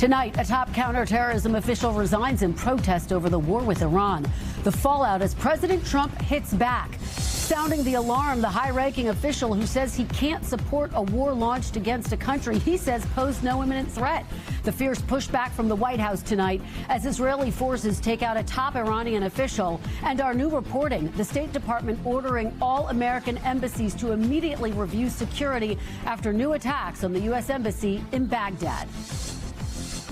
Tonight, a top counterterrorism official resigns in protest over the war with Iran. The fallout as President Trump hits back. Sounding the alarm, the high-ranking official who says he can't support a war launched against a country he says posed no imminent threat. The fierce pushback from the White House tonight as Israeli forces take out a top Iranian official. And our new reporting, the State Department ordering all American embassies to immediately review security after new attacks on the U.S. Embassy in Baghdad.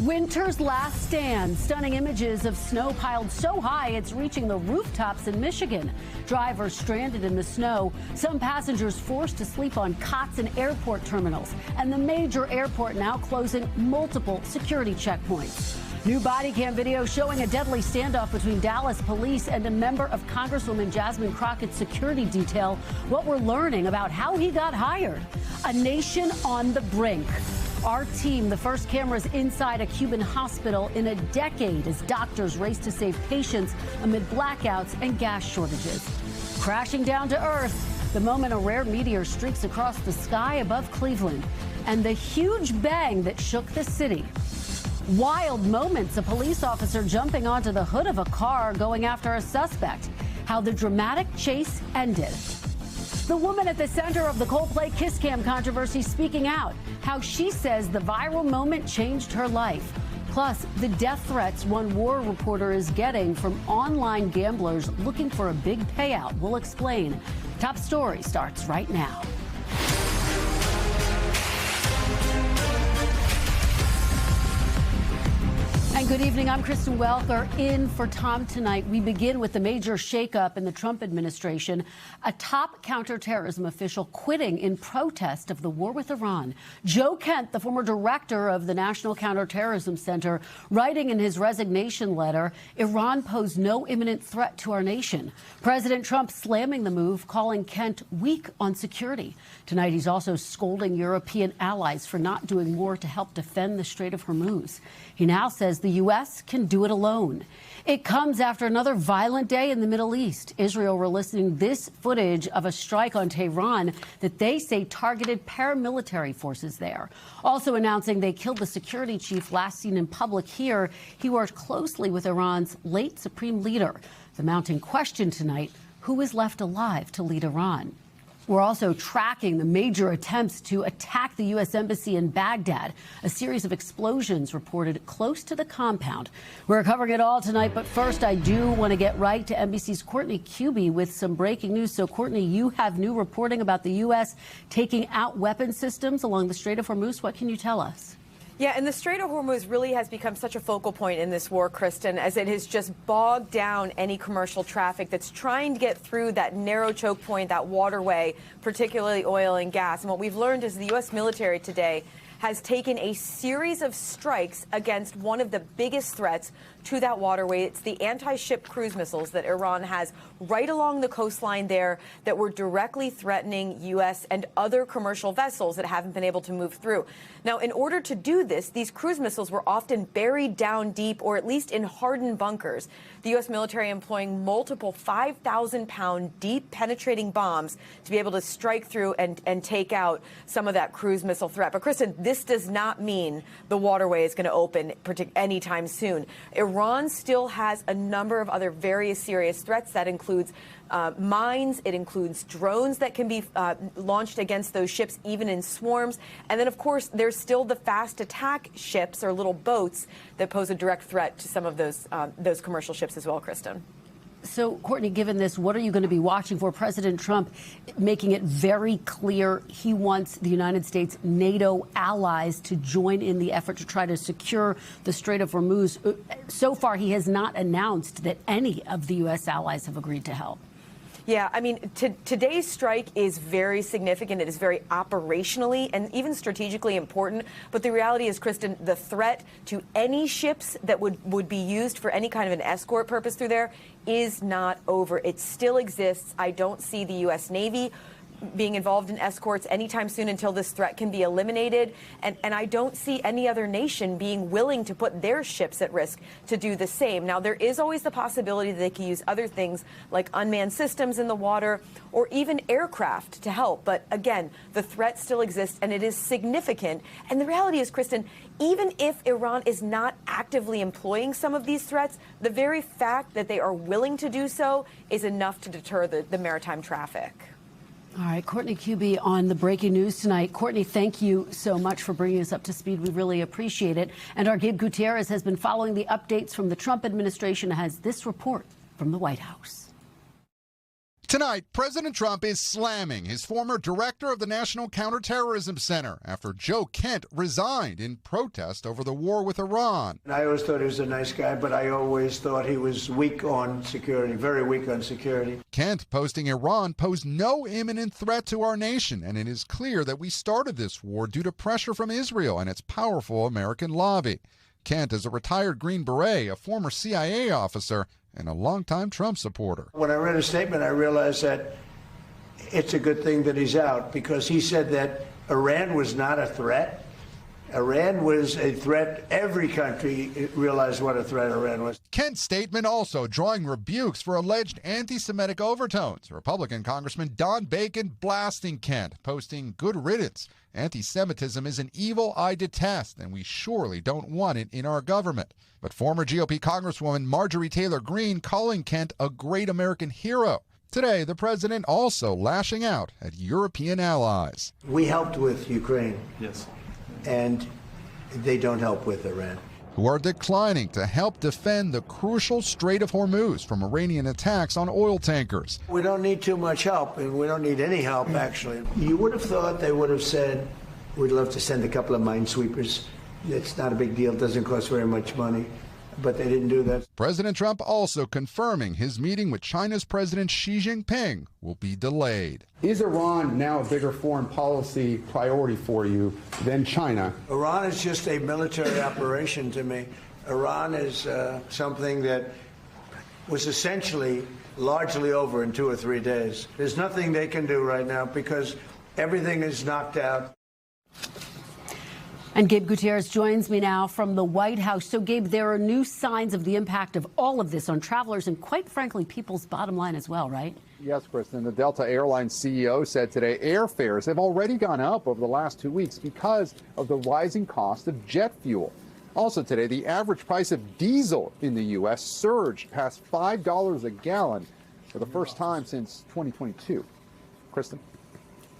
Winter's last stand. Stunning images of snow piled so high it's reaching the rooftops in Michigan. Drivers stranded in the snow. Some passengers forced to sleep on cots in airport terminals. And the major airport now closing multiple security checkpoints. New body cam video showing a deadly standoff between Dallas police and a member of Congresswoman Jasmine Crockett's security detail. What we're learning about how he got hired. A nation on the brink. Our team, the first cameras inside a Cuban hospital in a decade as doctors race to save patients amid blackouts and gas shortages. Crashing down to Earth, the moment a rare meteor streaks across the sky above Cleveland, and the huge bang that shook the city. Wild moments, a police officer jumping onto the hood of a car going after a suspect. How the dramatic chase ended. The woman at the center of the Coldplay kiss cam controversy speaking out. How she says the viral moment changed her life. Plus, the death threats one war reporter is getting from online gamblers looking for a big payout. We'll explain. Top story starts right now. And good evening. I'm Kristen Welker in for Tom tonight. We begin with the major shakeup in the Trump administration. A top counterterrorism official quitting in protest of the war with Iran. Joe Kent, the former director of the National Counterterrorism Center, writing in his resignation letter, Iran posed no imminent threat to our nation. President Trump slamming the move, calling Kent weak on security. Tonight, he's also scolding European allies for not doing more to help defend the Strait of Hormuz. He now says the U.S. can do it alone. It comes after another violent day in the Middle East. Israel releasing this footage of a strike on Tehran that they say targeted paramilitary forces there. Also announcing they killed the security chief last seen in public here. He worked closely with Iran's late supreme leader. The mounting question tonight, who is left alive to lead Iran? We're also tracking the major attempts to attack the U.S. Embassy in Baghdad. A series of explosions reported close to the compound. We're covering it all tonight, but first I do want to get right to NBC's Courtney Cuby with some breaking news. So, Courtney, you have new reporting about the U.S. taking out weapon systems along the Strait of Hormuz. What can you tell us? Yeah, and the Strait of Hormuz really has become such a focal point in this war, Kristen, as it has just bogged down any commercial traffic that's trying to get through that narrow choke point, that waterway, particularly oil and gas. And what we've learned is the U.S. military today has taken a series of strikes against one of the biggest threats to that waterway. It's the anti-ship cruise missiles that Iran has right along the coastline there that were directly threatening U.S. and other commercial vessels that haven't been able to move through. Now, in order to do this, these cruise missiles were often buried down deep or at least in hardened bunkers. The U.S. military employing multiple 5,000-pound deep penetrating bombs to be able to strike through and take out some of that cruise missile threat. But, Kristen, this does not mean the waterway is going to open anytime soon. Iran still has a number of other very serious threats. That includes mines. It includes drones that can be launched against those ships, even in swarms. And then, of course, there's still the fast attack ships or little boats that pose a direct threat to some of those commercial ships as well, Kristen. So, Courtney, given this, what are you going to be watching for? President Trump making it very clear he wants the United States NATO allies to join in the effort to try to secure the Strait of Hormuz. So far, he has not announced that any of the U.S. allies have agreed to help. Yeah, I mean, today's strike is very significant. It is very operationally and even strategically important. But the reality is, Kristen, the threat to any ships that would be used for any kind of an escort purpose through there is not over. It still exists. I don't see the U.S. Navy being involved in escorts anytime soon until this threat can be eliminated. And I don't see any other nation being willing to put their ships at risk to do the same. Now, there is always the possibility that they can use other things like unmanned systems in the water or even aircraft to help. But again, the threat still exists, and it is significant. And the reality is, Kristen, even if Iran is not actively employing some of these threats, the very fact that they are willing to do so is enough to deter the maritime traffic. All right, Courtney Kuby on the breaking news tonight. Courtney, thank you so much for bringing us up to speed. We really appreciate it. And our Gabe Gutierrez has been following the updates from the Trump administration, has this report from the White House. Tonight, President Trump is slamming his former director of the National Counterterrorism Center after Joe Kent resigned in protest over the war with Iran. I always thought he was a nice guy, but I always thought he was weak on security, very weak on security. Kent posting Iran posed no imminent threat to our nation, and it is clear that we started this war due to pressure from Israel and its powerful American lobby. Kent is a retired Green Beret, a former CIA officer, and a longtime Trump supporter. When I read his statement, I realized that it's a good thing that he's out, because he said that Iran was not a threat. Iran was a threat. Every country realized what a threat Iran was. Kent's statement also drawing rebukes for alleged anti-Semitic overtones. Republican Congressman Don Bacon blasting Kent, posting, "Good riddance. Anti-Semitism is an evil I detest, and we surely don't want it in our government." But former GOP Congresswoman Marjorie Taylor Greene calling Kent a great American hero. Today, the president also lashing out at European allies. We helped with Ukraine. Yes. And they don't help with Iran. Who are declining to help defend the crucial Strait of Hormuz from Iranian attacks on oil tankers. We don't need too much help, and we don't need any help, actually. You would have thought they would have said, we'd love to send a couple of minesweepers. It's not a big deal, doesn't cost very much money, but they didn't do that. President Trump also confirming his meeting with China's President Xi Jinping will be delayed. Is Iran now a bigger foreign policy priority for you than China? Iran is just a military operation to me. Iran is something that was essentially largely over in 2 or 3 days. There's nothing they can do right now because everything is knocked out. And Gabe Gutierrez joins me now from the White House. So, Gabe, there are new signs of the impact of all of this on travelers and, quite frankly, people's bottom line as well, right? Yes, Kristen. The Delta Airlines CEO said today airfares have already gone up over the last 2 weeks because of the rising cost of jet fuel. Also today, the average price of diesel in the U.S. surged past $5 a gallon for the first time since 2022. Kristen.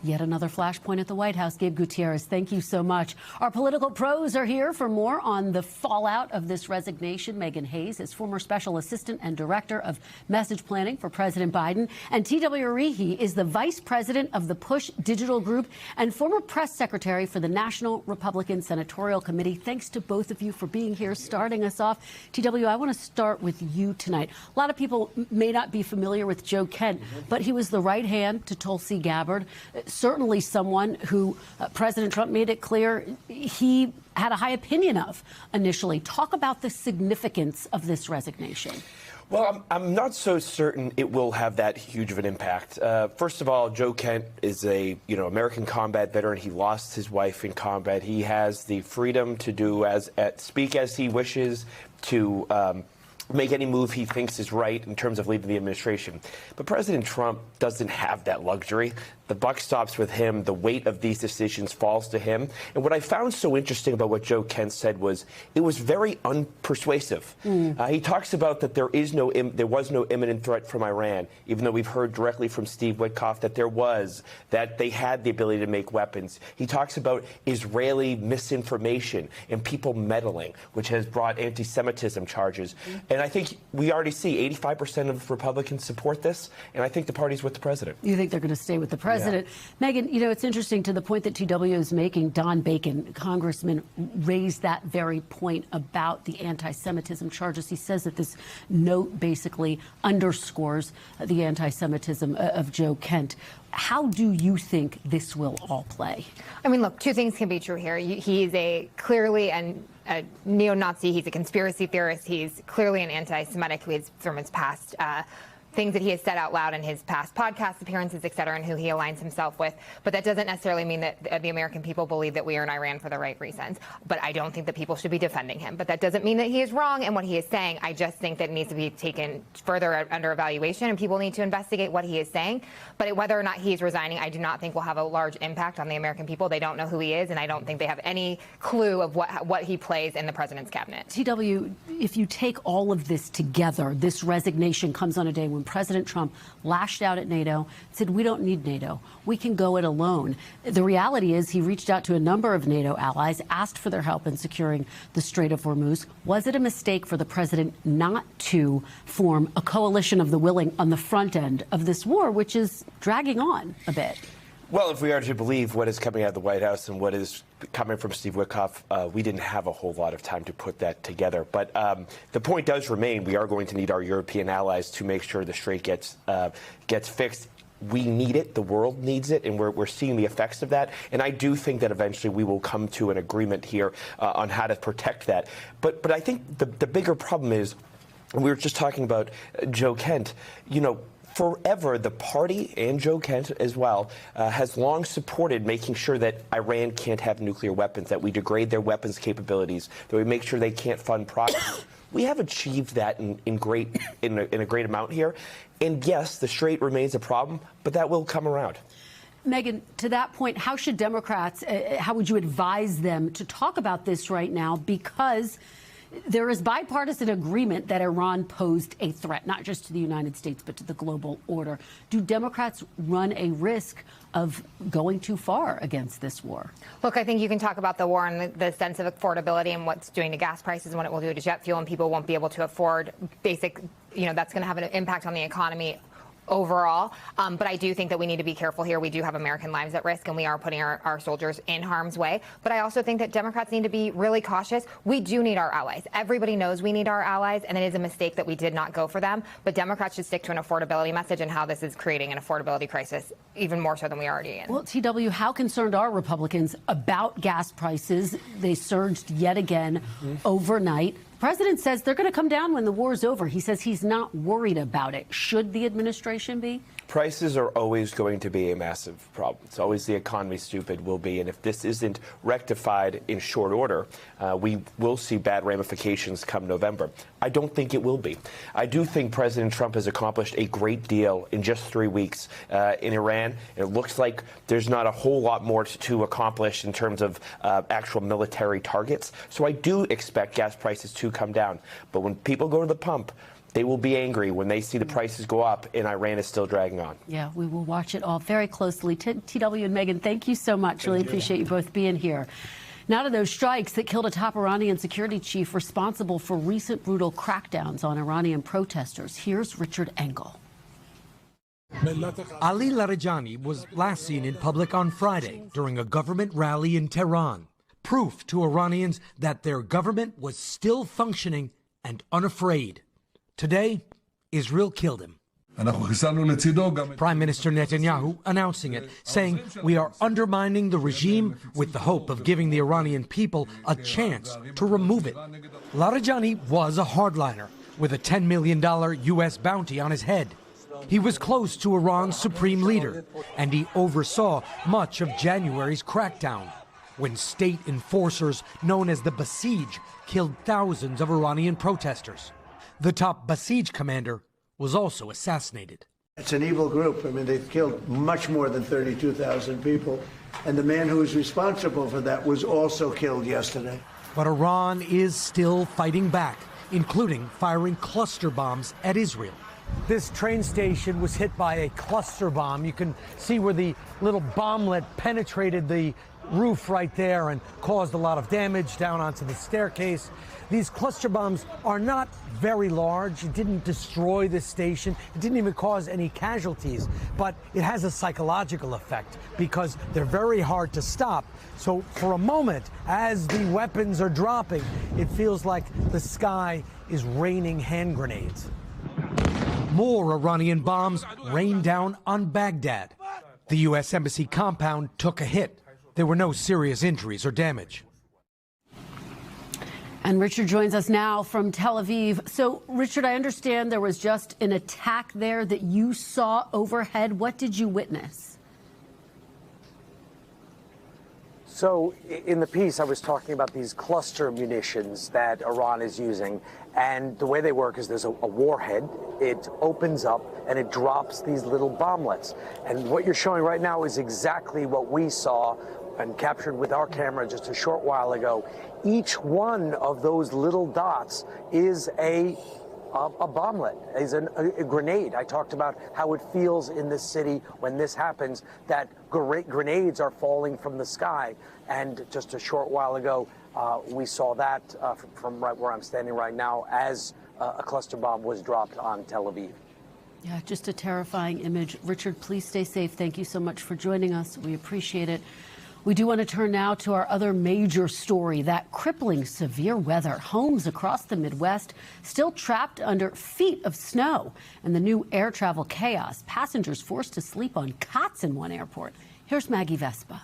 Yet another flashpoint at the White House. Gabe Gutierrez, thank you so much. Our political pros are here for more on the fallout of this resignation. Megan Hayes is former special assistant and director of message planning for President Biden. And T.W. Rehe is the vice president of the Push Digital Group and former press secretary for the National Republican Senatorial Committee. Thanks to both of you for being here, starting us off. T.W., I want to start with you tonight. A lot of people may not be familiar with Joe Kent, but he was the right hand to Tulsi Gabbard. Certainly someone who President Trump made it clear he had a high opinion of initially. Talk about the significance of this resignation. Well, I'm not so certain it will have that huge of an impact. First of all, Joe Kent is a American combat veteran. He lost his wife in combat. He has the freedom to do speak as he wishes, to make any move he thinks is right in terms of leaving the administration. But President Trump doesn't have that luxury. The buck stops with him. The weight of these decisions falls to him. And what I found so interesting about what Joe Kent said was it was very unpersuasive. He talks about that there was no imminent threat from Iran, even though we've heard directly from Steve Witkoff that they had the ability to make weapons. He talks about Israeli misinformation and people meddling, which has brought anti-Semitism charges. And I think we already see 85% of Republicans support this, and I think the party's with the president. You think they're going to stay with the president? Yeah. Megan, it's interesting to the point that TW is making. Don Bacon, congressman, raised that very point about the anti-Semitism charges. He says that this note basically underscores the anti-Semitism of Joe Kent. How do you think this will all play? I mean, look, two things can be true here. He's clearly a neo-Nazi. He's a conspiracy theorist. He's clearly an anti-Semitic from his past. things that he has said out loud in his past podcast appearances, et cetera, and who he aligns himself with. But that doesn't necessarily mean that the American people believe that we are in Iran for the right reasons. But I don't think that people should be defending him. But that doesn't mean that he is wrong in what he is saying. I just think that it needs to be taken further under evaluation, and people need to investigate what he is saying. But whether or not he is resigning, I do not think will have a large impact on the American people. They don't know who he is, and I don't think they have any clue of what he plays in the president's cabinet. TW, if you take all of this together, this resignation comes on a day when President Trump lashed out at NATO, said, we don't need NATO. We can go it alone. The reality is he reached out to a number of NATO allies, asked for their help in securing the Strait of Hormuz. Was it a mistake for the president not to form a coalition of the willing on the front end of this war, which is dragging on a bit? Well, if we are to believe what is coming out of the White House and what is coming from Steve Witkoff, we didn't have a whole lot of time to put that together. But the point does remain, we are going to need our European allies to make sure the strait gets fixed. We need it. The world needs it, and we're seeing the effects of that. And I do think that eventually we will come to an agreement here on how to protect that. But I think the bigger problem is, and we were just talking about Joe Kent, forever, the party, and Joe Kent as well, has long supported making sure that Iran can't have nuclear weapons, that we degrade their weapons capabilities, that we make sure they can't fund projects. We have achieved that in a great amount here. And yes, the strait remains a problem, but that will come around. Megan, to that point, how should Democrats, how would you advise them to talk about this right now? Because there is bipartisan agreement that Iran posed a threat, not just to the United States, but to the global order. Do Democrats run a risk of going too far against this war? Look, I think you can talk about the war and the sense of affordability and what's doing to gas prices and what it will do to jet fuel, and people won't be able to afford basic, that's going to have an impact on the economy overall. But I do think that we need to be careful here. We do have American lives at risk, and we are putting our soldiers in harm's way. But I also think that Democrats need to be really cautious. We do need our allies. Everybody knows we need our allies, and it is a mistake that we did not go for them. But Democrats should stick to an affordability message and how this is creating an affordability crisis, even more so than we already in. Well, TW, how concerned are Republicans about gas prices? They surged yet again overnight. The president says they're going to come down when the war is over. He says he's not worried about it. Should the administration be? Prices are always going to be a massive problem. It's always the economy stupid will be. And if this isn't rectified in short order, we will see bad ramifications come November. I don't think it will be. I do think President Trump has accomplished a great deal in just 3 weeks in Iran. It looks like there's not a whole lot more to accomplish in terms of actual military targets. So I do expect gas prices to come down. But when people go to the pump, they will be angry when they see the prices go up and Iran is still dragging on. Yeah, we will watch it all very closely. TW and Megan, thank you so much. Really appreciate you both being here. Now to those strikes that killed a top Iranian security chief responsible for recent brutal crackdowns on Iranian protesters. Here's Richard Engel. Ali Larijani was last seen in public on Friday during a government rally in Tehran. Proof to Iranians that their government was still functioning and unafraid. Today, Israel killed him. Prime Minister Netanyahu announcing it, saying, "We are undermining the regime with the hope of giving the Iranian people a chance to remove it." Larijani was a hardliner with a $10 million U.S. bounty on his head. He was close to Iran's supreme leader, and he oversaw much of January's crackdown, when state enforcers known as the Basij killed thousands of Iranian protesters. The top Basij commander was also assassinated. It's an evil group. I mean, they've killed much more than 32,000 people. And the man who was responsible for that was also killed yesterday. But Iran is still fighting back, including firing cluster bombs at Israel. This train station was hit by a cluster bomb. You can see where the little bomblet penetrated the roof right there and caused a lot of damage down onto the staircase. These cluster bombs are not very large. It didn't destroy the station. It didn't even cause any casualties. But it has a psychological effect because they're very hard to stop. So for a moment, as the weapons are dropping, it feels like the sky is raining hand grenades. More Iranian bombs rained down on Baghdad. The U.S. Embassy compound took a hit. There were no serious injuries or damage. And Richard joins us now from Tel Aviv. So, Richard, I understand there was just an attack there that you saw overhead. What did you witness? So, in the piece, I was talking about these cluster munitions that Iran is using. And the way they work is there's a warhead. It opens up and it drops these little bomblets. And what you're showing right now is exactly what we saw and captured with our camera just a short while ago. Each one of those little dots is a bomblet, is a grenade. I talked about how it feels in this city when this happens, that grenades are falling from the sky. And just a short while ago, we saw that from right where I'm standing right now as a cluster bomb was dropped on Tel Aviv. Yeah, just a terrifying image. Richard, please stay safe. Thank you so much for joining us. We appreciate it. We do want to turn now to our other major story, that crippling severe weather. Homes across the Midwest still trapped under feet of snow, and the new air travel chaos. Passengers forced to sleep on cots in one airport. Here's Maggie Vespa.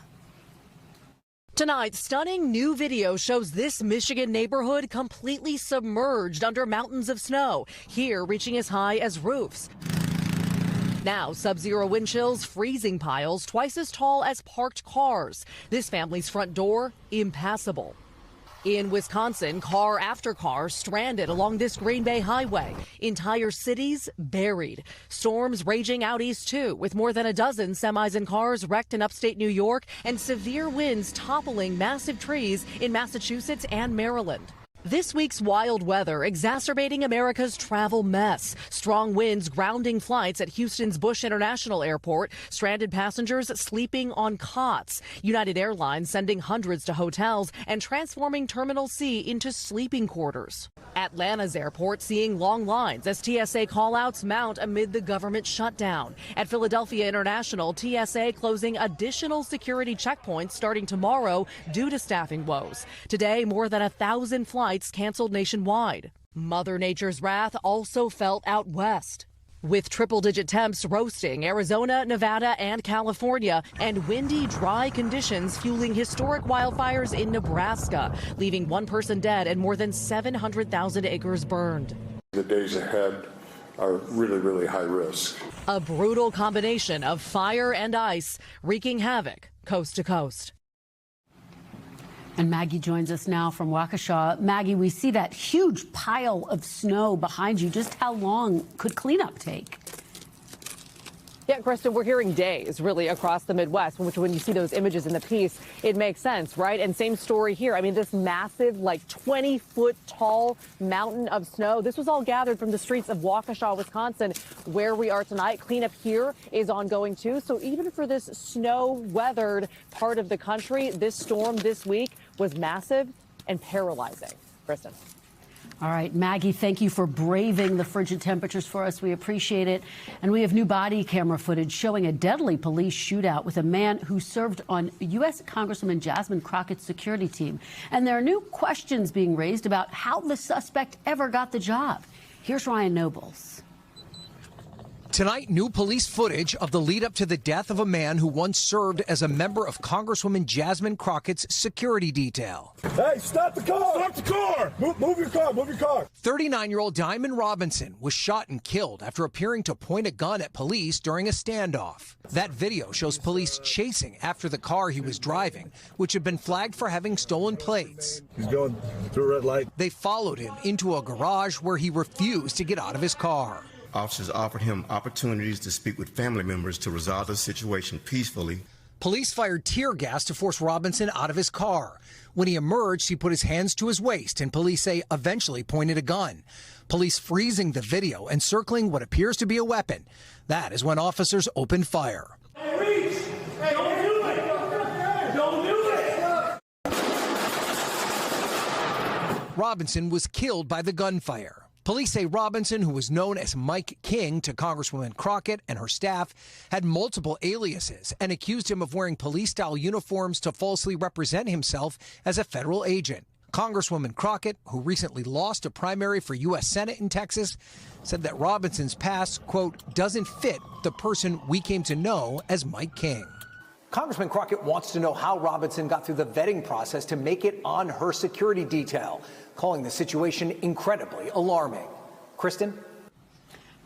Tonight, stunning new video shows this Michigan neighborhood completely submerged under mountains of snow, here reaching as high as roofs. Now, sub-zero wind chills, freezing piles twice as tall as parked cars. This family's front door, impassable. In Wisconsin, car after car stranded along this Green Bay highway. Entire cities buried. Storms raging out east, too, with more than a dozen semis and cars wrecked in upstate New York and severe winds toppling massive trees in Massachusetts and Maryland. This week's wild weather exacerbating America's travel mess. Strong winds grounding flights at Houston's Bush International Airport. Stranded passengers sleeping on cots. United Airlines sending hundreds to hotels and transforming Terminal C into sleeping quarters. Atlanta's airport seeing long lines as TSA callouts mount amid the government shutdown. At Philadelphia International, TSA closing additional security checkpoints starting tomorrow due to staffing woes. Today, more than 1,000 flights canceled nationwide. Mother Nature's wrath also felt out west, with triple-digit temps roasting Arizona, Nevada, and California, and windy, dry conditions fueling historic wildfires in Nebraska, leaving one person dead and more than 700,000 acres burned. The days ahead are really, really high risk. A brutal combination of fire and ice wreaking havoc coast to coast. And Maggie joins us now from Waukesha. Maggie, we see that huge pile of snow behind you. Just how long could cleanup take? Yeah, Kristen, we're hearing days really across the Midwest, which when you see those images in the piece, it makes sense, right? And same story here. I mean, this massive, like 20-foot tall mountain of snow. This was all gathered from the streets of Waukesha, Wisconsin, where we are tonight. Cleanup here is ongoing, too. So even for this snow-weathered part of the country, this storm this week was massive and paralyzing. Kristen. All right, Maggie, thank you for braving the frigid temperatures for us. We appreciate it. And we have new body camera footage showing a deadly police shootout with a man who served on U.S. Congresswoman Jasmine Crockett's security team. And there are new questions being raised about how the suspect ever got the job. Here's Ryan Nobles. Tonight, new police footage of the lead up to the death of a man who once served as a member of Congresswoman Jasmine Crockett's security detail. Hey, stop the car! Stop the car! Move your car, move your car! 39-year-old Diamond Robinson was shot and killed after appearing to point a gun at police during a standoff. That video shows police chasing after the car he was driving, which had been flagged for having stolen plates. He's going through a red light. They followed him into a garage where he refused to get out of his car. Officers offered him opportunities to speak with family members to resolve the situation peacefully. Police fired tear gas to force Robinson out of his car. When he emerged, he put his hands to his waist, and police say eventually pointed a gun. Police freezing the video and circling what appears to be a weapon. That is when officers opened fire. Hey, Reese! Hey, don't do it! Don't do it! Robinson was killed by the gunfire. Police say Robinson, who was known as Mike King to Congresswoman Crockett and her staff, had multiple aliases and accused him of wearing police-style uniforms to falsely represent himself as a federal agent. Congresswoman Crockett, who recently lost a primary for U.S. Senate in Texas, said that Robinson's past, quote, doesn't fit the person we came to know as Mike King. Congressman Crockett wants to know how Robinson got through the vetting process to make it on her security detail, calling the situation incredibly alarming. Kristen?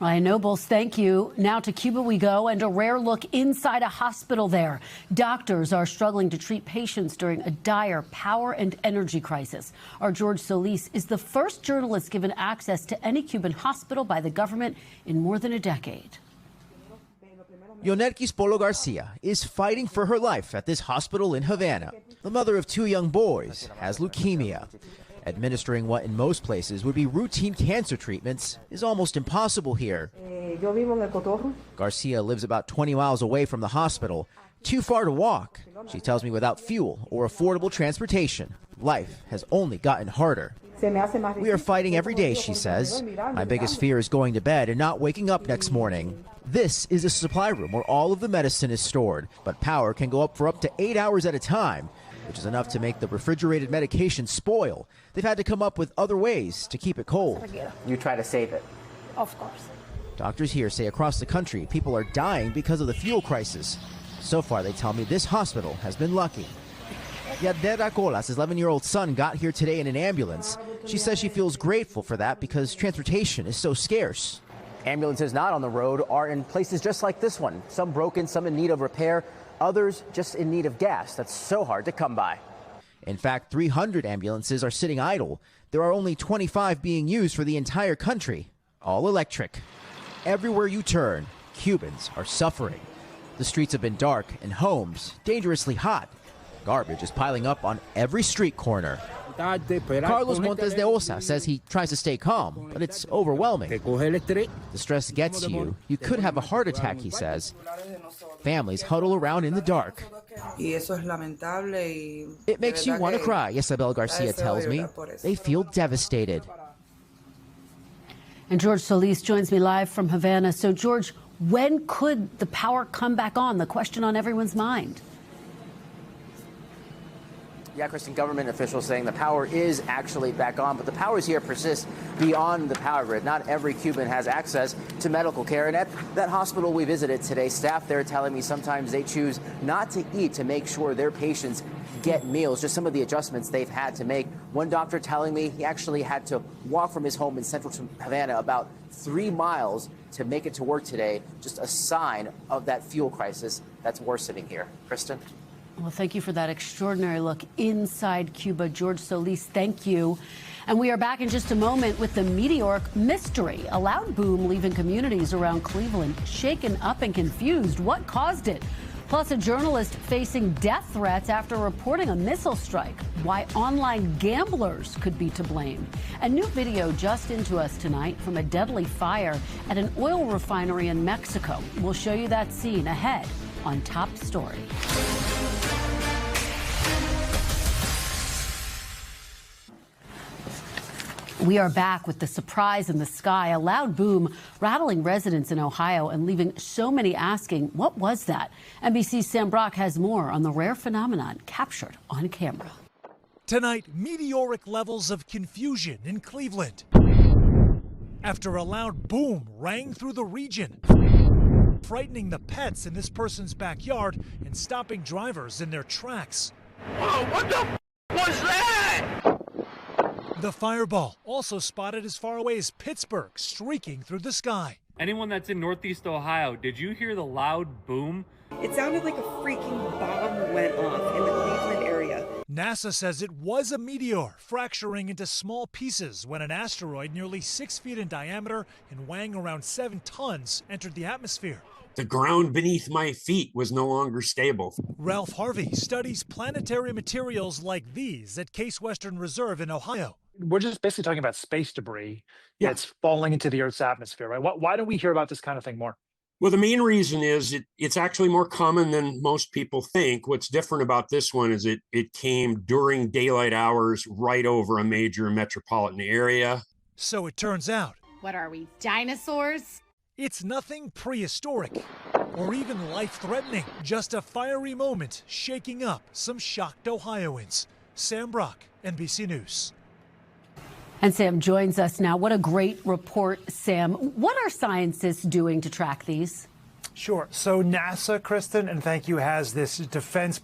Ryan Nobles, thank you. Now to Cuba we go, and a rare look inside a hospital there. Doctors are struggling to treat patients during a dire power and energy crisis. Our George Solis is the first journalist given access to any Cuban hospital by the government in more than a decade. Yonerquis Polo Garcia is fighting for her life at this hospital in Havana. The mother of 2 young boys has leukemia. Administering what in most places would be routine cancer treatments is almost impossible here. Garcia lives about 20 miles away from the hospital, too far to walk. She tells me without fuel or affordable transportation, life has only gotten harder. We are fighting every day, she says. My biggest fear is going to bed and not waking up next morning. This is a supply room where all of the medicine is stored, but power can go up for up to 8 hours at a time, which is enough to make the refrigerated medication spoil. They've had to come up with other ways to keep it cold. You try to save it. Of course. Doctors here say across the country, people are dying because of the fuel crisis. So far, they tell me this hospital has been lucky. Yadera Colas' 11-year-old son got here today in an ambulance. She says she feels grateful for that because transportation is so scarce. Ambulances not on the road are in places just like this one. Some broken, some in need of repair, others just in need of gas. That's so hard to come by. In fact, 300 ambulances are sitting idle. There are only 25 being used for the entire country, all electric. Everywhere you turn, Cubans are suffering. The streets have been dark and homes dangerously hot. Garbage is piling up on every street corner. Carlos Montes de Osa says he tries to stay calm, but it's overwhelming. The stress gets to you. You could have a heart attack, he says. Families huddle around in the dark. It makes you want to cry, Isabel Garcia tells me. They feel devastated. And George Solis joins me live from Havana. So, George, when could the power come back on? The question on everyone's mind. Yeah, Kristen, government officials saying the power is actually back on, but the powers here persist beyond the power grid. Not every Cuban has access to medical care. And at that hospital we visited today, staff there telling me sometimes they choose not to eat to make sure their patients get meals. Just some of the adjustments they've had to make. One doctor telling me he actually had to walk from his home in central Havana about 3 miles to make it to work today. Just a sign of that fuel crisis that's worsening here. Kristen? Well, thank you for that extraordinary look inside Cuba. George Solis, thank you. And we are back in just a moment with the meteoric mystery. A loud boom leaving communities around Cleveland shaken up and confused. What caused it? Plus, a journalist facing death threats after reporting a missile strike. Why online gamblers could be to blame. A new video just into us tonight from a deadly fire at an oil refinery in Mexico. We'll show you that scene ahead on Top Story. We are back with the surprise in the sky, a loud boom rattling residents in Ohio and leaving so many asking, what was that? NBC's Sam Brock has more on the rare phenomenon captured on camera. Tonight, meteoric levels of confusion in Cleveland after a loud boom rang through the region, frightening the pets in this person's backyard and stopping drivers in their tracks. Whoa, what the was that? The fireball also spotted as far away as Pittsburgh, streaking through the sky. Anyone that's in Northeast Ohio, did you hear the loud boom? It sounded like a freaking bomb went off in the Cleveland area. NASA says it was a meteor fracturing into small pieces when an asteroid nearly 6 feet in diameter and weighing around 7 tons entered the atmosphere. The ground beneath my feet was no longer stable. Ralph Harvey studies planetary materials like these at Case Western Reserve in Ohio. We're just basically talking about space debris that's falling into the Earth's atmosphere, right? Why don't we hear about this kind of thing more? Well, the main reason is it's actually more common than most people think. What's different about this one is it came during daylight hours right over a major metropolitan area. So it turns out. What are we, dinosaurs? It's nothing prehistoric or even life-threatening. Just a fiery moment shaking up some shocked Ohioans. Sam Brock, NBC News. And Sam joins us now. What a great report, Sam. What are scientists doing to track these? Sure. So NASA, Kristen, and thank you, has this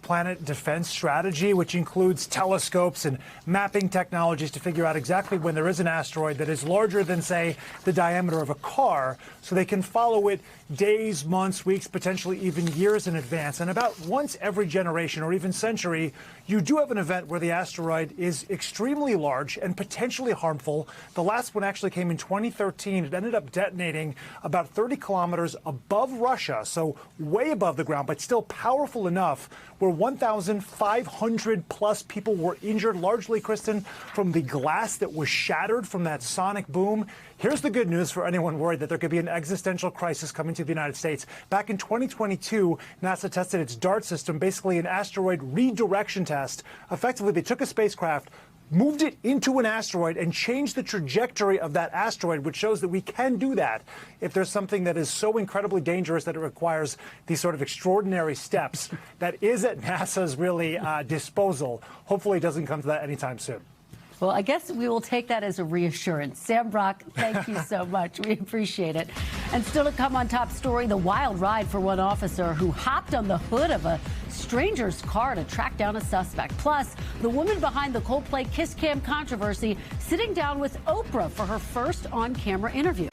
planet defense strategy, which includes telescopes and mapping technologies to figure out exactly when there is an asteroid that is larger than, say, the diameter of a car, so they can follow it days, months, weeks, potentially even years in advance. And about once every generation or even century, you do have an event where the asteroid is extremely large and potentially harmful. The last one actually came in 2013. It ended up detonating about 30 kilometers above Russia, so way above the ground, but still powerful enough where 1,500 plus people were injured, largely, Kristen, from the glass that was shattered from that sonic boom. Here's the good news for anyone worried that there could be an existential crisis coming to the United States. Back in 2022, NASA tested its DART system, basically an asteroid redirection test. Effectively, they took a spacecraft, moved it into an asteroid, and changed the trajectory of that asteroid, which shows that we can do that if there's something that is so incredibly dangerous that it requires these sort of extraordinary steps that is at NASA's really disposal. Hopefully it doesn't come to that anytime soon. Well, I guess we will take that as a reassurance. Sam Brock, thank you so much. We appreciate it. And still to come on Top Story, the wild ride for one officer who hopped on the hood of a stranger's car to track down a suspect. Plus, the woman behind the Coldplay Kiss Cam controversy sitting down with Oprah for her first on-camera interview.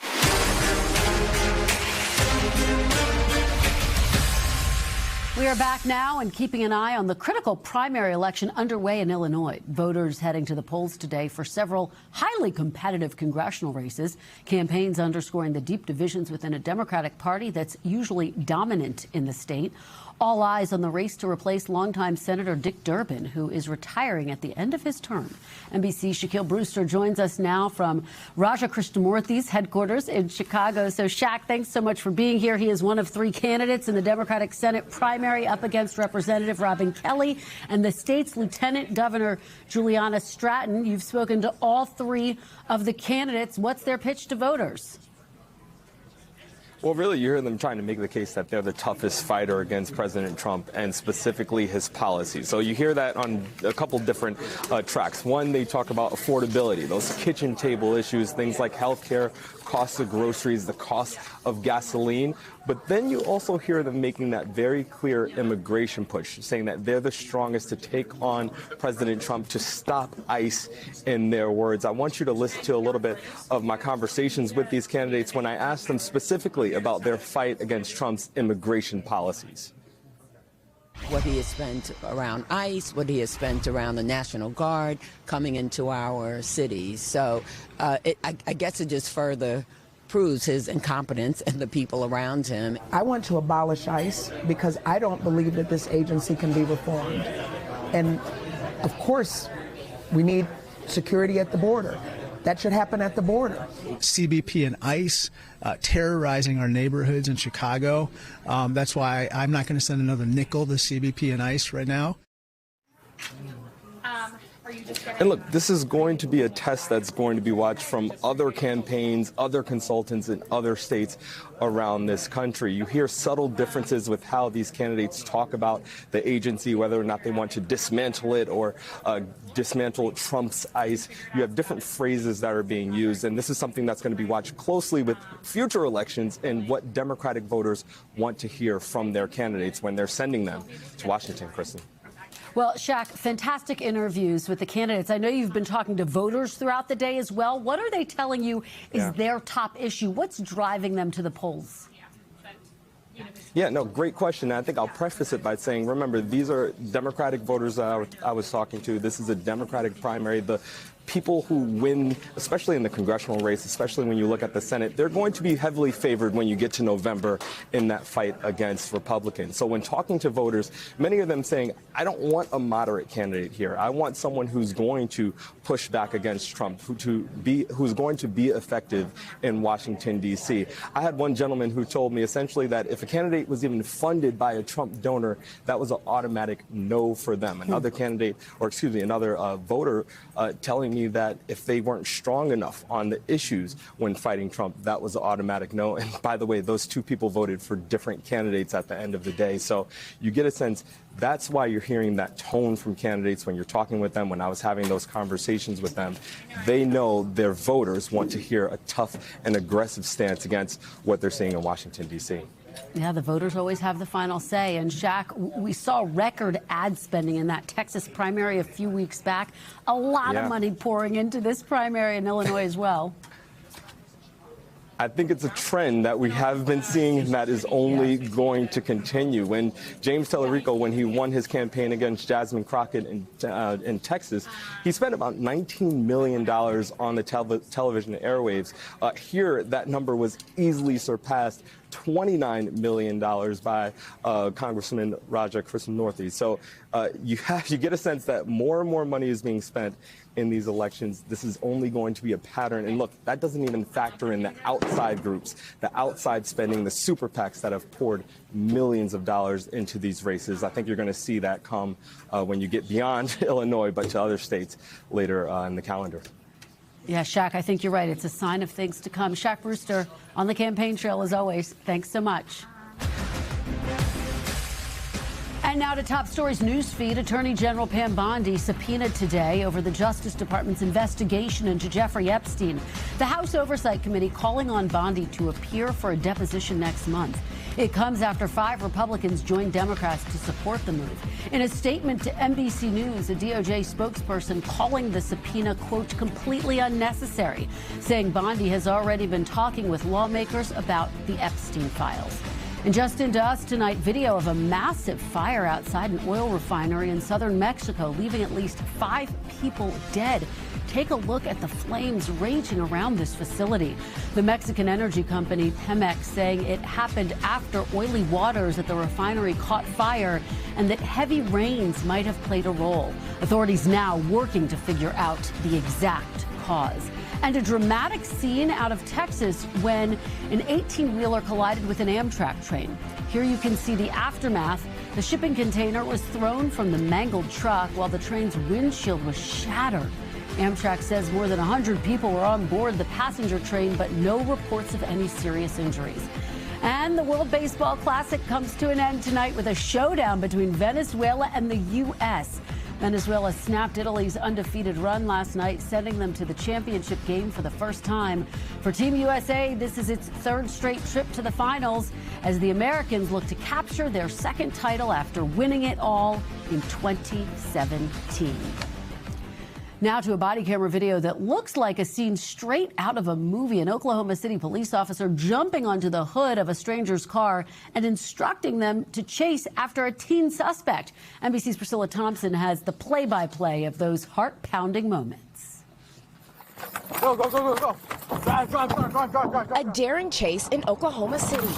We are back now and keeping an eye on the critical primary election underway in Illinois. Voters heading to the polls today for several highly competitive congressional races. Campaigns underscoring the deep divisions within a Democratic Party that's usually dominant in the state. All eyes on the race to replace longtime Senator Dick Durbin, who is retiring at the end of his term. NBC Shaquille Brewster joins us now from Raja Krishnamurthy's headquarters in Chicago. So, Shaq, thanks so much for being here. He is one of three candidates in the Democratic Senate primary up against Representative Robin Kelly and the state's Lieutenant Governor Juliana Stratton. You've spoken to all three of the candidates. What's their pitch to voters? Well, really, you hear them trying to make the case that they're the toughest fighter against President Trump and specifically his policies. So you hear that on a couple different tracks. One, they talk about affordability, those kitchen table issues, things like health care, cost of groceries, the cost of gasoline. But then you also hear them making that very clear immigration push, saying that they're the strongest to take on President Trump, to stop ICE, in their words. I want you to listen to a little bit of my conversations with these candidates when I asked them specifically about their fight against Trump's immigration policies. What he has spent around ICE, what he has spent around the National Guard coming into our cities. So I guess it just further proves his incompetence and the people around him. I want to abolish ICE because I don't believe that this agency can be reformed. And of course, we need security at the border. That should happen at the border. CBP and ICE terrorizing our neighborhoods in Chicago. That's why I'm not going to send another nickel to CBP and ICE right now. And look, this is going to be a test that's going to be watched from other campaigns, other consultants in other states around this country. You hear subtle differences with how these candidates talk about the agency, whether or not they want to dismantle it or dismantle Trump's ICE. You have different phrases that are being used, and this is something that's going to be watched closely with future elections and what Democratic voters want to hear from their candidates when they're sending them to Washington, Kristen. Well, Shaq, fantastic interviews with the candidates. I know you've been talking to voters throughout the day as well. What are they telling you is their top issue? What's driving them to the polls? Yeah, no, great question. I think I'll preface it by saying, remember, these are Democratic voters that I was talking to. This is a Democratic primary. The people who win, especially in the congressional race, especially when you look at the Senate, they're going to be heavily favored when you get to November in that fight against Republicans. So when talking to voters, many of them saying, I don't want a moderate candidate here. I want someone who's going to push back against Trump, who's going to be effective in Washington, D.C. I had one gentleman who told me essentially that if a candidate was even funded by a Trump donor, that was an automatic no for them. Another candidate, or excuse me, another voter telling me that if they weren't strong enough on the issues when fighting Trump, that was an automatic no. And by the way, those two people voted for different candidates at the end of the day. So you get a sense that's why you're hearing that tone from candidates when you're talking with them. When I was having those conversations with them, they know their voters want to hear a tough and aggressive stance against what they're seeing in Washington, D.C. Yeah, the voters always have the final say. And Shaq, we saw record ad spending in that Texas primary a few weeks back. A lot of money pouring into this primary in Illinois as well. I think it's a trend that we have been seeing that is only going to continue. When James Tellerico, when he won his campaign against Jasmine Crockett in Texas, he spent about $19 million on the television airwaves. Here, that number was easily surpassed, $29 million by Congressman Raja Krishnamoorthi. So you get a sense that more and more money is being spent in these elections. This is only going to be a pattern. And look, that doesn't even factor in the outside groups, the outside spending, the super PACs that have poured millions of dollars into these races. I think you're going to see that come when you get beyond Illinois, but to other states later in the calendar. Yeah, Shaq, I think you're right. It's a sign of things to come. Shaq Brewster on the campaign trail as always. Thanks so much. And now to top stories news feed. Attorney General Pam Bondi subpoenaed today over the Justice Department's investigation into Jeffrey Epstein. The House Oversight Committee calling on Bondi to appear for a deposition next month. It comes after 5 Republicans joined Democrats to support the move. In a statement to NBC News, a DOJ spokesperson calling the subpoena, quote, completely unnecessary, saying Bondi has already been talking with lawmakers about the Epstein files. And just into us tonight, video of a massive fire outside an oil refinery in southern Mexico, leaving at least 5 people dead. Take a look at the flames raging around this facility. The Mexican energy company Pemex saying it happened after oily waters at the refinery caught fire and that heavy rains might have played a role. Authorities now working to figure out the exact cause. And a dramatic scene out of Texas when an 18-wheeler collided with an Amtrak train. Here you can see the aftermath. The shipping container was thrown from the mangled truck while the train's windshield was shattered. Amtrak says more than 100 people were on board the passenger train, but no reports of any serious injuries. And the World Baseball Classic comes to an end tonight with a showdown between Venezuela and the U.S. Venezuela snapped Italy's undefeated run last night, sending them to the championship game for the first time. For Team USA, this is its 3rd straight trip to the finals as the Americans look to capture their 2nd title after winning it all in 2017. Now to a body camera video that looks like a scene straight out of a movie. An Oklahoma City police officer jumping onto the hood of a stranger's car and instructing them to chase after a teen suspect. NBC's Priscilla Thompson has the play-by-play of those heart-pounding moments. Go, go, go, go, go. Drive, drive, drive, drive, drive, drive. A daring chase in Oklahoma City.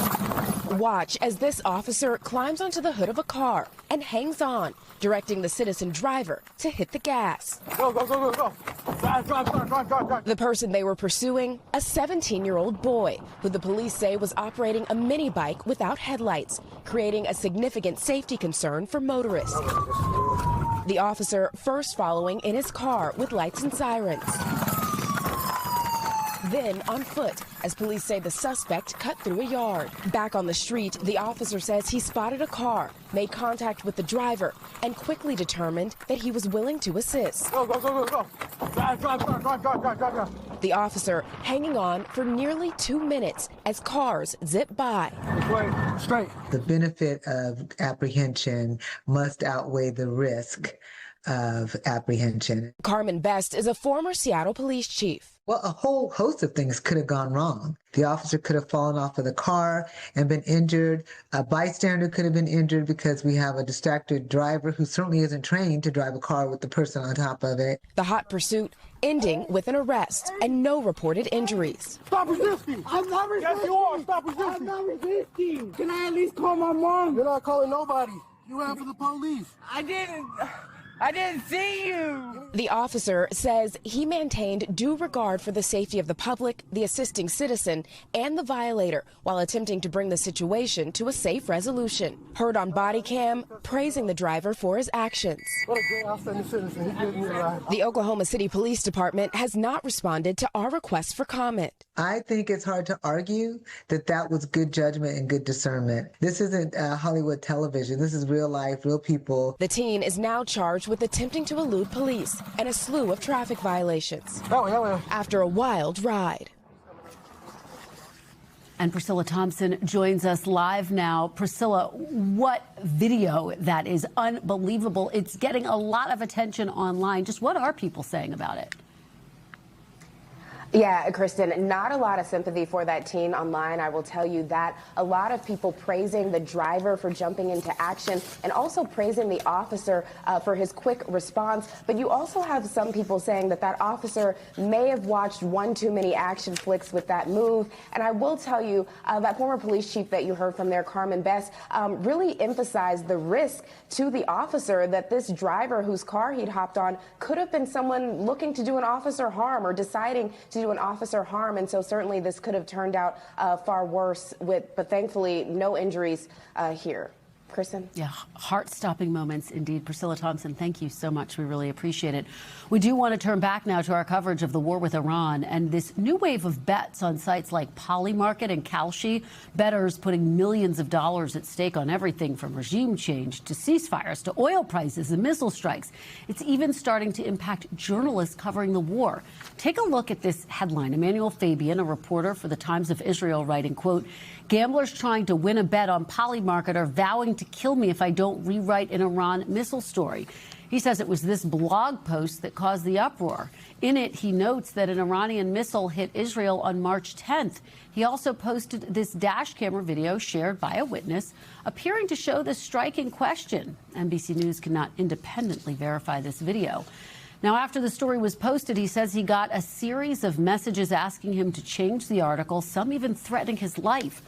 Watch as this officer climbs onto the hood of a car and hangs on, directing the citizen driver to hit the gas. Go, go, go, go, go. Drive, drive, drive, drive, drive, drive. The person they were pursuing, a 17-year-old boy, who the police say was operating a mini bike without headlights, creating a significant safety concern for motorists. The officer first following in his car with lights and sirens. Then on foot, as police say the suspect cut through a yard. Back on the street, the officer says he spotted a car, made contact with the driver, and quickly determined that he was willing to assist. Go, go, go, go, go. Drive, drive, drive, drive, drive, drive, drive. The officer hanging on for nearly 2 minutes as cars zip by. Straight. The benefit of apprehension must outweigh the risk of apprehension. Carmen Best is a former Seattle police chief. Well, a whole host of things could have gone wrong. The officer could have fallen off of the car and been injured. A bystander could have been injured because we have a distracted driver who certainly isn't trained to drive a car with the person on top of it. The hot pursuit ending with an arrest and no reported injuries. Stop resisting! I'm not resisting! Yes, you are! Stop resisting! I'm not resisting! Can I at least call my mom? You're not calling nobody. You ran for the police. I didn't see you. The officer says he maintained due regard for the safety of the public, the assisting citizen, and the violator while attempting to bring the situation to a safe resolution. Heard on body cam, praising the driver for his actions. What a great outstanding citizen. He gave me a ride. The Oklahoma City Police Department has not responded to our request for comment. I think it's hard to argue that that was good judgment and good discernment. This isn't Hollywood television. This is real life, real people. The teen is now charged with attempting to elude police and a slew of traffic violations. That way. After a wild ride. And Priscilla Thompson joins us live now. Priscilla, what video that is unbelievable. It's getting a lot of attention online. Just what are people saying about it? Yeah, Kristen, not a lot of sympathy for that teen online. I will tell you that. A lot of people praising the driver for jumping into action and also praising the officer for his quick response. But you also have some people saying that that officer may have watched one too many action flicks with that move. And I will tell you that former police chief that you heard from there, Carmen Best, really emphasized the risk to the officer that this driver whose car he'd hopped on could have been someone looking to do an officer harm or deciding to do an officer harm, and so certainly this could have turned out far worse, but thankfully no injuries here. Kristen? Yeah, heart-stopping moments indeed. Priscilla Thompson, thank you so much. We really appreciate it. We do want to turn back now to our coverage of the war with Iran and this new wave of bets on sites like Polymarket and Kalshi. Bettors putting millions of dollars at stake on everything from regime change to ceasefires to oil prices and missile strikes. It's even starting to impact journalists covering the war. Take a look at this headline. Emmanuel Fabian, a reporter for the Times of Israel, writing, quote, "Gamblers trying to win a bet on Polymarket are vowing to kill me if I don't rewrite an Iran missile story." He says it was this blog post that caused the uproar. In it, he notes that an Iranian missile hit Israel on March 10th. He also posted this dash camera video shared by a witness appearing to show the strike in question. NBC News cannot independently verify this video. Now, after the story was posted, he says he got a series of messages asking him to change the article, some even threatening his life.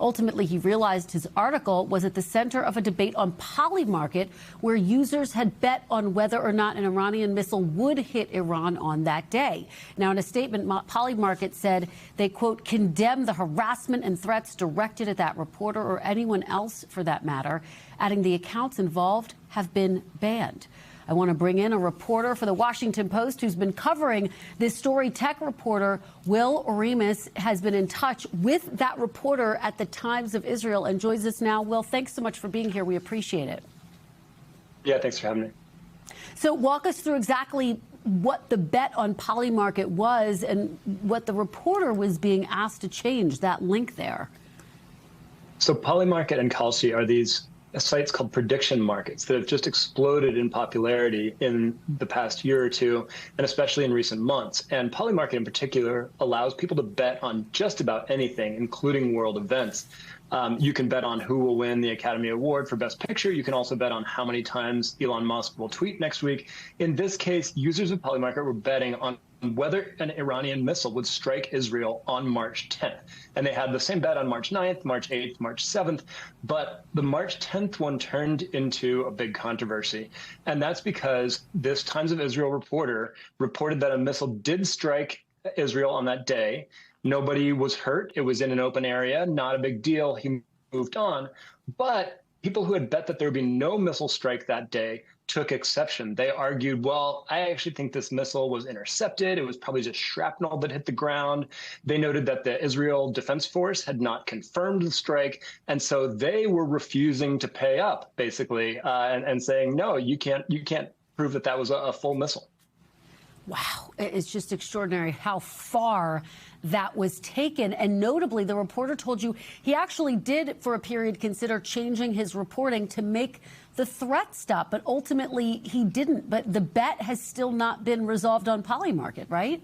Ultimately, he realized his article was at the center of a debate on Polymarket, where users had bet on whether or not an Iranian missile would hit Iran on that day. Now, in a statement, Polymarket said they, quote, condemn the harassment and threats directed at that reporter or anyone else for that matter, adding the accounts involved have been banned. I want to bring in a reporter for the Washington Post who's been covering this story. Tech reporter Will Oremus has been in touch with that reporter at the Times of Israel and joins us now. Will, thanks so much for being here. We appreciate it. Yeah, thanks for having me. So walk us through exactly what the bet on Polymarket was and what the reporter was being asked to change, that link there. So Polymarket and Kalshi are these sites called prediction markets that have just exploded in popularity in the past year or two, and especially in recent months. And Polymarket in particular allows people to bet on just about anything, including world events. You can bet on who will win the Academy Award for Best Picture. You can also bet on how many times Elon Musk will tweet next week. In this case, users of Polymarket were betting on whether an Iranian missile would strike Israel on March 10th. And they had the same bet on March 9th, March 8th, March 7th. But the March 10th one turned into a big controversy. And that's because this Times of Israel reporter reported that a missile did strike Israel on that day. Nobody was hurt. It was in an open area. Not a big deal. He moved on. But people who had bet that there would be no missile strike that day took exception. They argued, well, I actually think this missile was intercepted. It was probably just shrapnel that hit the ground. They noted that the Israel Defense Force had not confirmed the strike. And so they were refusing to pay up, basically, and saying, no, you can't prove that that was a full missile. Wow, it's just extraordinary how far that was taken. And notably, the reporter told you he actually did, for a period, consider changing his reporting to make the threat stop. But ultimately, he didn't. But the bet has still not been resolved on Polymarket, right?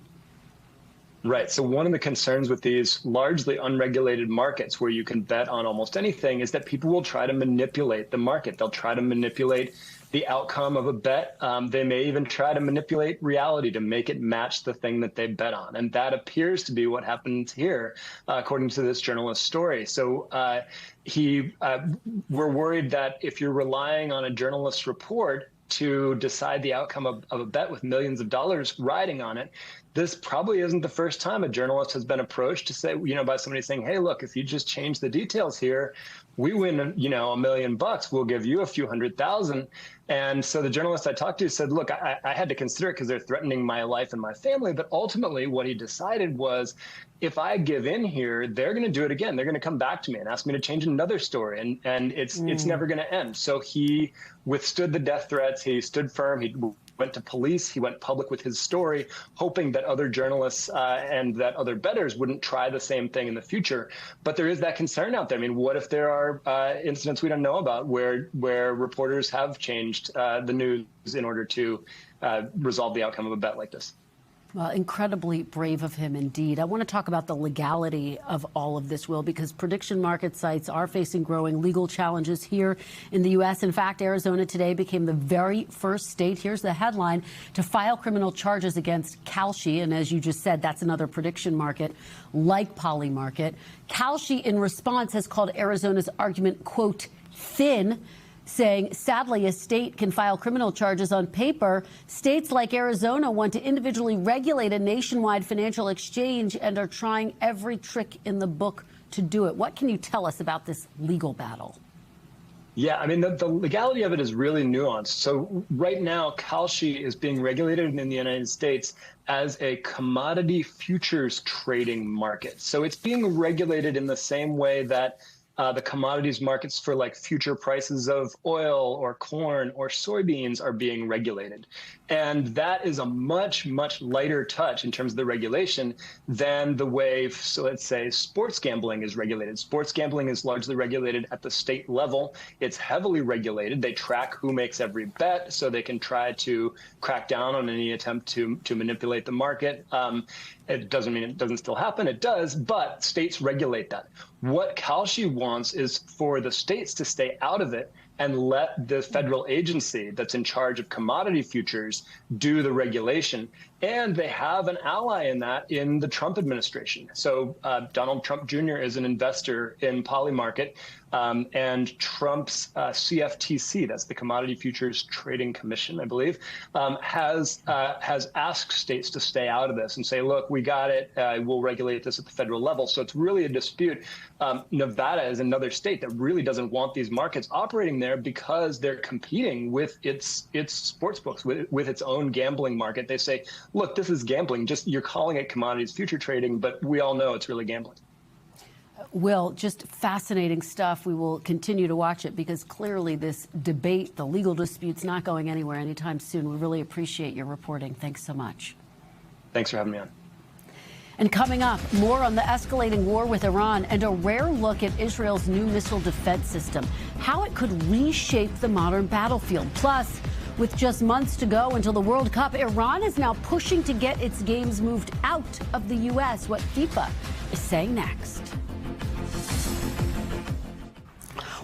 Right. So one of the concerns with these largely unregulated markets where you can bet on almost anything is that people will try to manipulate the market. They'll try to manipulate the outcome of a bet. They may even try to manipulate reality to make it match the thing that they bet on. And that appears to be what happened here, according to this journalist's story. So we're worried that if you're relying on a journalist's report to decide the outcome of a bet with millions of dollars riding on it, this probably isn't the first time a journalist has been approached to say, by somebody saying, hey, look, if you just change the details here, we win, $1 million. We'll give you a few $100,000. And so the journalist I talked to said, look, I had to consider it because they're threatening my life and my family. But ultimately, what he decided was, if I give in here, they're going to do it again. They're going to come back to me and ask me to change another story. And it's never going to end. So he withstood the death threats. He stood firm. He went to police. He went public with his story, hoping that other journalists and that other bettors wouldn't try the same thing in the future. But there is that concern out there. I mean, what if there are incidents we don't know about where reporters have changed the news in order to resolve the outcome of a bet like this? Well, incredibly brave of him indeed. I want to talk about the legality of all of this, Will, because prediction market sites are facing growing legal challenges here in the U.S. In fact, Arizona today became the very first state, here's the headline, to file criminal charges against Kalshi. And as you just said, that's another prediction market like Polymarket. Kalshi, in response, has called Arizona's argument, quote, thin, saying, sadly, a state can file criminal charges on paper. States like Arizona want to individually regulate a nationwide financial exchange and are trying every trick in the book to do it. What can you tell us about this legal battle? Yeah, I mean, the legality of it is really nuanced. So right now, Kalshi is being regulated in the United States as a commodity futures trading market. So it's being regulated in the same way that the commodities markets for like future prices of oil or corn or soybeans are being regulated. And that is a much, much lighter touch in terms of the regulation than the way, so let's say, sports gambling is regulated. Sports gambling is largely regulated at the state level. It's heavily regulated. They track who makes every bet so they can try to crack down on any attempt to manipulate the market. It doesn't mean it doesn't still happen. It does, but states regulate that. What Kalshi wants is for the states to stay out of it and let the federal agency that's in charge of commodity futures do the regulation. And they have an ally in that in the Trump administration. So Donald Trump Jr. is an investor in Polymarket, and Trump's CFTC, that's the Commodity Futures Trading Commission, I believe, has asked states to stay out of this and say, look, we got it. We'll regulate this at the federal level. So it's really a dispute. Nevada is another state that really doesn't want these markets operating there because they're competing with its sports books, with its own gambling market. They say, look, this is gambling. Just you're calling it commodities future trading, but we all know it's really gambling. Will, just fascinating stuff. We will continue to watch it because clearly this debate, the legal dispute's not going anywhere anytime soon. We really appreciate your reporting. Thanks so much. Thanks for having me on. And coming up, more on the escalating war with Iran and a rare look at Israel's new missile defense system, how it could reshape the modern battlefield. Plus, with just months to go until the World Cup, Iran is now pushing to get its games moved out of the U.S. What FIFA is saying next.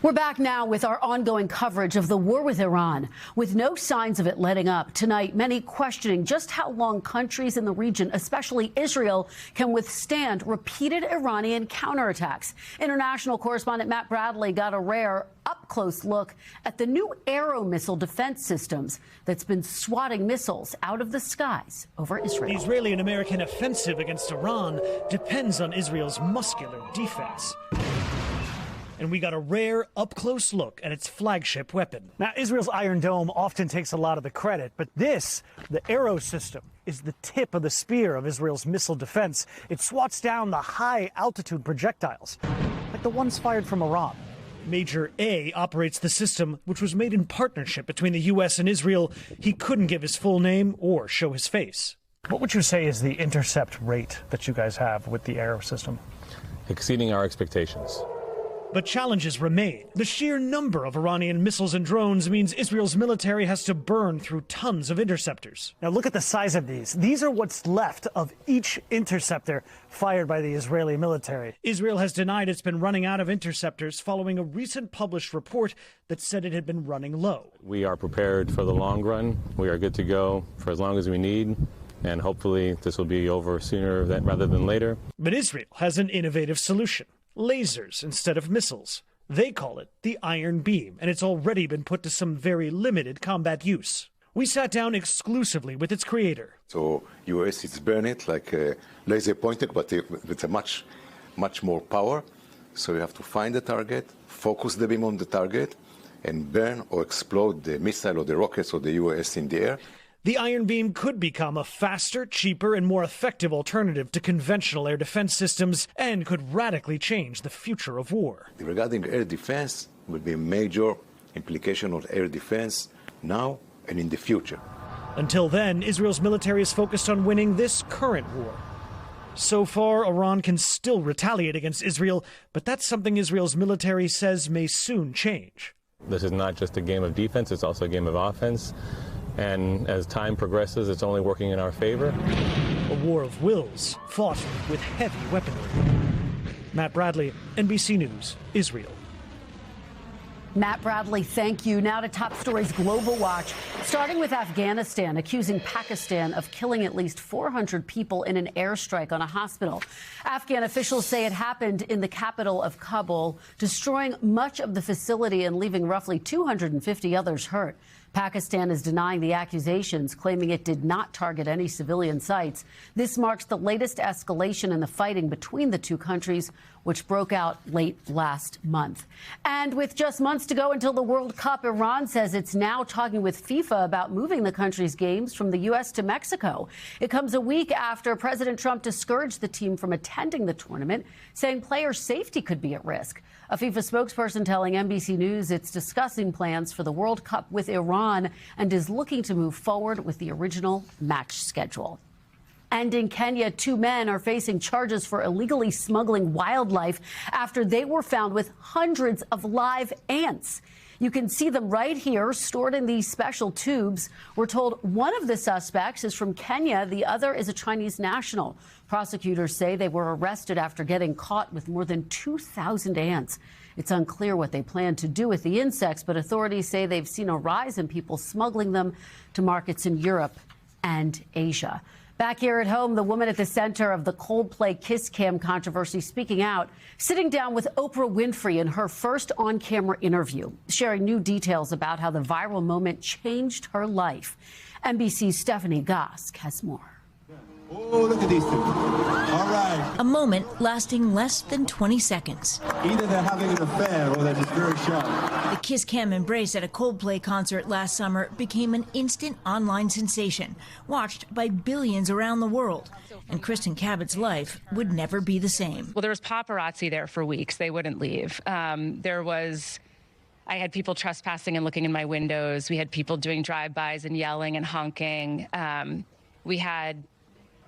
We're back now with our ongoing coverage of the war with Iran. With no signs of it letting up, tonight, many questioning just how long countries in the region, especially Israel, can withstand repeated Iranian counterattacks. International correspondent Matt Bradley got a rare up-close look at the new Arrow missile defense systems that's been swatting missiles out of the skies over Israel. The Israeli and American offensive against Iran depends on Israel's muscular defense. And we got a rare up-close look at its flagship weapon. Now, Israel's Iron Dome often takes a lot of the credit, but this, the Arrow system, is the tip of the spear of Israel's missile defense. It swats down the high-altitude projectiles, like the ones fired from Iran. Major A operates the system, which was made in partnership between the U.S. and Israel. He couldn't give his full name or show his face. What would you say is the intercept rate that you guys have with the Arrow system? Exceeding our expectations. But challenges remain. The sheer number of Iranian missiles and drones means Israel's military has to burn through tons of interceptors. Now look at the size of these. These are what's left of each interceptor fired by the Israeli military. Israel has denied it's been running out of interceptors following a recent published report that said it had been running low. We are prepared for the long run. We are good to go for as long as we need. And hopefully this will be over sooner rather than later. But Israel has an innovative solution. Lasers instead of missiles. They call it the Iron Beam, and it's already been put to some very limited combat use. We sat down exclusively with its creator. So US it's burn it like a laser pointer, but with a much more power. So you have to find the target, focus the beam on the target, and burn or explode the missile or the rockets or the US in the air. The Iron Beam could become a faster, cheaper, and more effective alternative to conventional air defense systems and could radically change the future of war. Regarding air defense, will be a major implication of air defense now and in the future. Until then, Israel's military is focused on winning this current war. So far, Iran can still retaliate against Israel, but that's something Israel's military says may soon change. This is not just a game of defense, it's also a game of offense. And as time progresses, it's only working in our favor. A war of wills, fought with heavy weaponry. Matt Bradley, NBC News, Israel. Matt Bradley, thank you. Now to top stories Global Watch, starting with Afghanistan, accusing Pakistan of killing at least 400 people in an airstrike on a hospital. Afghan officials say it happened in the capital of Kabul, destroying much of the facility and leaving roughly 250 others hurt. Pakistan is denying the accusations, claiming it did not target any civilian sites. This marks the latest escalation in the fighting between the two countries, which broke out late last month. And with just months to go until the World Cup, Iran says it's now talking with FIFA about moving the country's games from the U.S. to Mexico. It comes a week after President Trump discouraged the team from attending the tournament, saying player safety could be at risk. A FIFA spokesperson telling NBC News it's discussing plans for the World Cup with Iran and is looking to move forward with the original match schedule. And in Kenya, 2 men are facing charges for illegally smuggling wildlife after they were found with hundreds of live ants. You can see them right here, stored in these special tubes. We're told one of the suspects is from Kenya. The other is a Chinese national. Prosecutors say they were arrested after getting caught with more than 2,000 ants. It's unclear what they plan to do with the insects, but authorities say they've seen a rise in people smuggling them to markets in Europe and Asia. Back here at home, the woman at the center of the Coldplay kiss cam controversy speaking out, sitting down with Oprah Winfrey in her first on-camera interview, sharing new details about how the viral moment changed her life. NBC's Stephanie Gosk has more. Oh, look at these two. All right. A moment lasting less than 20 seconds. Either they're having an affair or they're just very shy. The kiss cam embrace at a Coldplay concert last summer became an instant online sensation, watched by billions around the world. And Kristen Cabot's life would never be the same. Well, there was paparazzi there for weeks. They wouldn't leave. I had people trespassing and looking in my windows. We had people doing drive-bys and yelling and honking. We had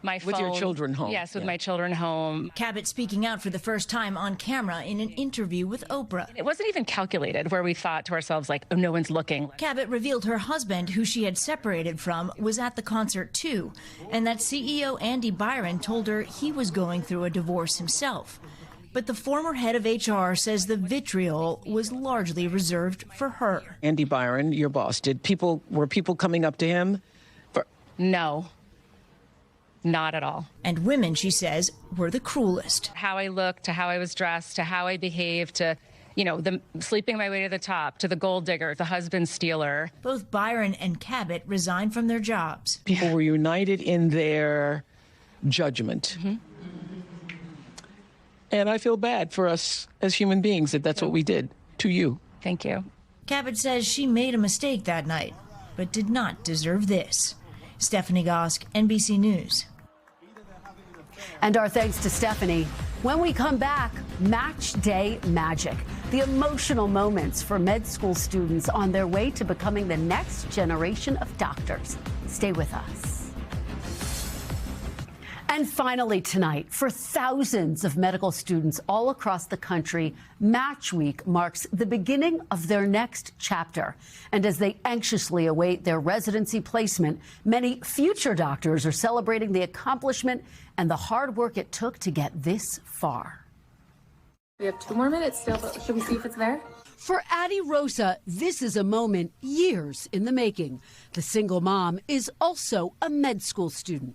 my phone. With your children home. Yes, with my children home. Cabot speaking out for the first time on camera in an interview with Oprah. It wasn't even calculated where we thought to ourselves, like, oh, no one's looking. Cabot revealed her husband, who she had separated from, was at the concert too, and that CEO Andy Byron told her he was going through a divorce himself. But the former head of HR says the vitriol was largely reserved for her. Andy Byron, your boss, were people coming up to him? No. Not at all. And women, she says, were the cruelest. How I looked, to how I was dressed, to how I behaved, to, the sleeping my way to the top, to the gold digger, the husband stealer. Both Byron and Cabot resigned from their jobs. People were united in their judgment. Mm-hmm. And I feel bad for us as human beings that that's what we did to you. Thank you. Cabot says she made a mistake that night, but did not deserve this. Stephanie Gosk, NBC News. And our thanks to Stephanie. When we come back, Match Day Magic, the emotional moments for med school students on their way to becoming the next generation of doctors. Stay with us. And finally tonight, for thousands of medical students all across the country, Match Week marks the beginning of their next chapter. And as they anxiously await their residency placement, many future doctors are celebrating the accomplishment and the hard work it took to get this far. We have 2 more minutes still, but should we see if it's there? For Addie Rosa, this is a moment years in the making. The single mom is also a med school student.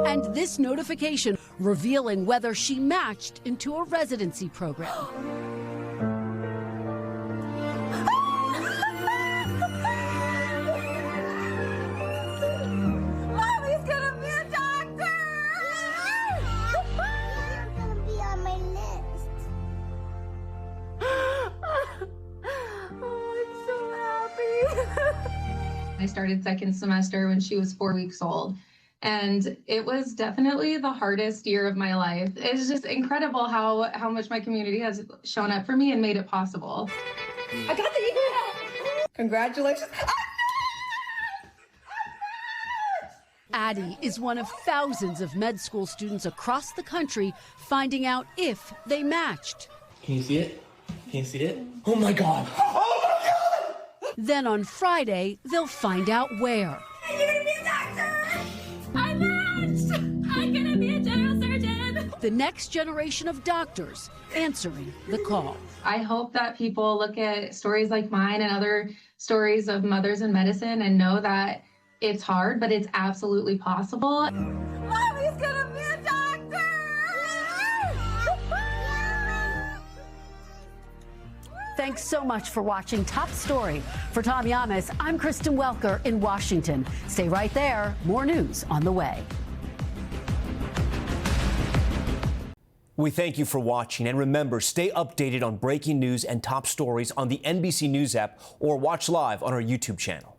And this notification revealing whether she matched into a residency program. Mommy's gonna be a doctor! You're gonna be on my list. Oh, I'm so happy. I started second semester when she was 4 weeks old. And it was definitely the hardest year of my life. It's just incredible how much my community has shown up for me and made it possible. I got the eagle. Congratulations. Addie is one of thousands of med school students across the country finding out if they matched. Can you see it? Can you see it? Oh my God. Oh my God! Then on Friday, they'll find out where. I'm gonna be a doctor! I matched! I'm gonna be a general surgeon! The next generation of doctors answering the call. I hope that people look at stories like mine and other stories of mothers in medicine and know that it's hard, but it's absolutely possible. Mommy's gonna be a doctor! Thanks so much for watching Top Story. For Tom Llamas, I'm Kristen Welker in Washington. Stay right there. More news on the way. We thank you for watching, and remember, stay updated on breaking news and top stories on the NBC News app or watch live on our YouTube channel.